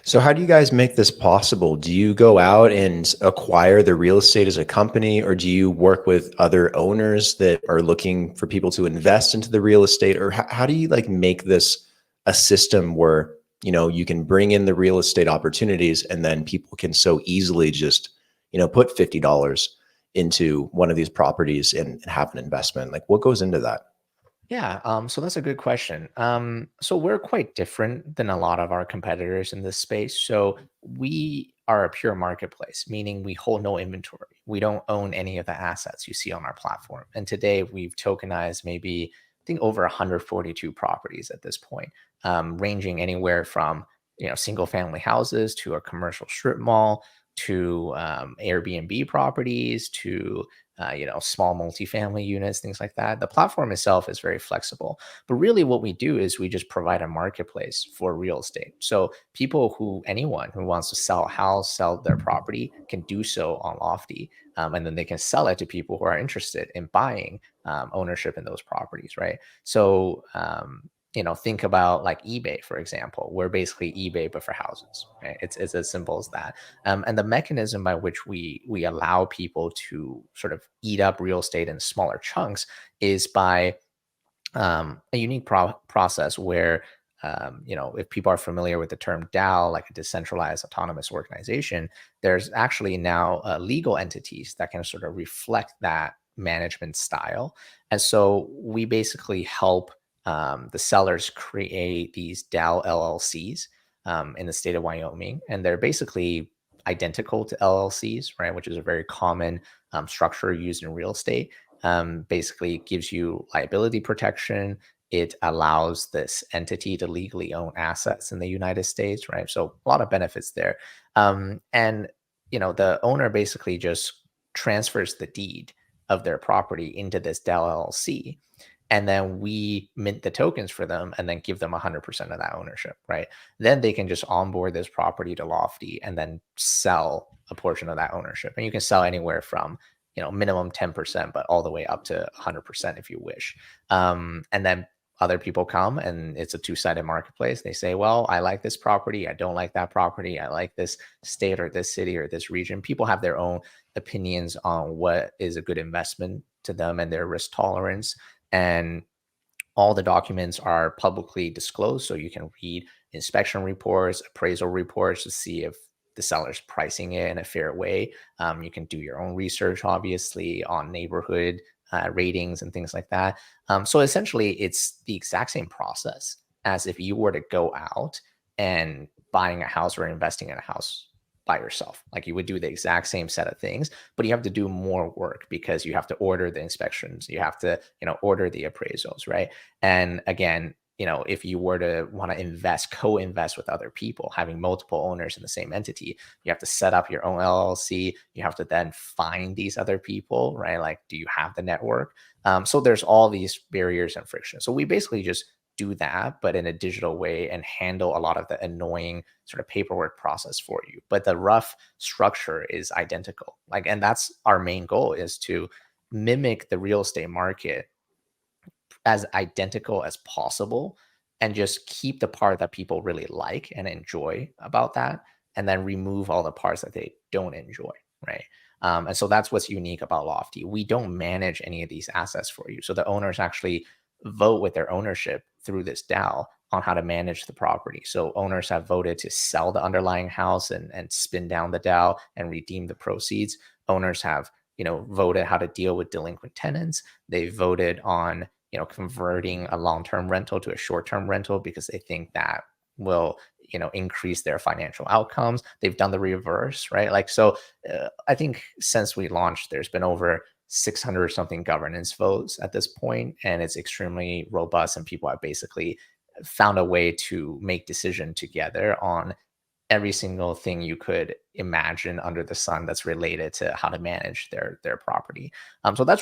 So how do you guys make this possible? Do you go out and acquire the real estate as a company, or do you work with other owners that are looking for people to invest into the real estate? Or how do you like make this a system where, you can bring in the real estate opportunities and then people can so easily just, put $50 into one of these properties and have an investment? Like what goes into that? Yeah, so that's a good question. So we're quite different than a lot of our competitors in this space. So we are a pure marketplace, meaning we hold no inventory. We don't own any of the assets you see on our platform. And today we've tokenized maybe, I think, over 142 properties at this point, ranging anywhere from single family houses to a commercial strip mall to Airbnb properties to small multifamily units, things like that. The platform itself is very flexible. But really, what we do is we just provide a marketplace for real estate. So anyone who wants to sell a house, sell their property, can do so on Lofty. And then they can sell it to people who are interested in buying ownership in those properties, right? So, think about like eBay, for example. We're basically eBay, but for houses, right? It's as simple as that. And the mechanism by which we allow people to sort of eat up real estate in smaller chunks is by a unique process where if people are familiar with the term DAO, like a decentralized autonomous organization, there's actually now legal entities that can sort of reflect that management style. And so we basically help the sellers create these DAO LLCs in the state of Wyoming, and they're basically identical to LLCs, right? Which is a very common structure used in real estate. Basically, it gives you liability protection. It allows this entity to legally own assets in the United States, right? So a lot of benefits there. And the owner basically just transfers the deed of their property into this Dell LLC, and then we mint the tokens for them and then give them 100% of that ownership, right? Then they can just onboard this property to Lofty and then sell a portion of that ownership. And you can sell anywhere from minimum 10%, but all the way up to 100% if you wish. And then other people come, and it's a two-sided marketplace. They say, well, I like this property, I don't like that property, I like this state or this city or this region. People have their own opinions on what is a good investment to them and their risk tolerance. And all the documents are publicly disclosed, so you can read inspection reports, appraisal reports to see if the seller's pricing it in a fair way. You can do your own research, obviously, on neighborhood ratings and things like that. So essentially, it's the exact same process as if you were to go out and buying a house or investing in a house by yourself. Like you would do the exact same set of things, but you have to do more work because you have to order the inspections, you have to, order the appraisals, right? And again, if you were to want to co-invest with other people, having multiple owners in the same entity, you have to set up your own LLC. You have to then find these other people, right? Like, do you have the network? So there's all these barriers and friction. So we basically just do that, but in a digital way, and handle a lot of the annoying sort of paperwork process for you. But the rough structure is identical. Like, and that's our main goal, is to mimic the real estate market as identical as possible, and just keep the part that people really like and enjoy about that, and then remove all the parts that they don't enjoy, right? And so that's what's unique about Lofty. We don't manage any of these assets for you. So the owners actually vote with their ownership through this DAO on how to manage the property. So owners have voted to sell the underlying house and spin down the DAO and redeem the proceeds. Owners have, voted how to deal with delinquent tenants. They voted on, converting a long-term rental to a short-term rental because they think that will, increase their financial outcomes. They've done the reverse, right? Like, so I think since we launched, there's been over 600 or something governance votes at this point, and it's extremely robust. And people have basically found a way to make decision together on every single thing you could imagine under the sun that's related to how to manage their property. So that's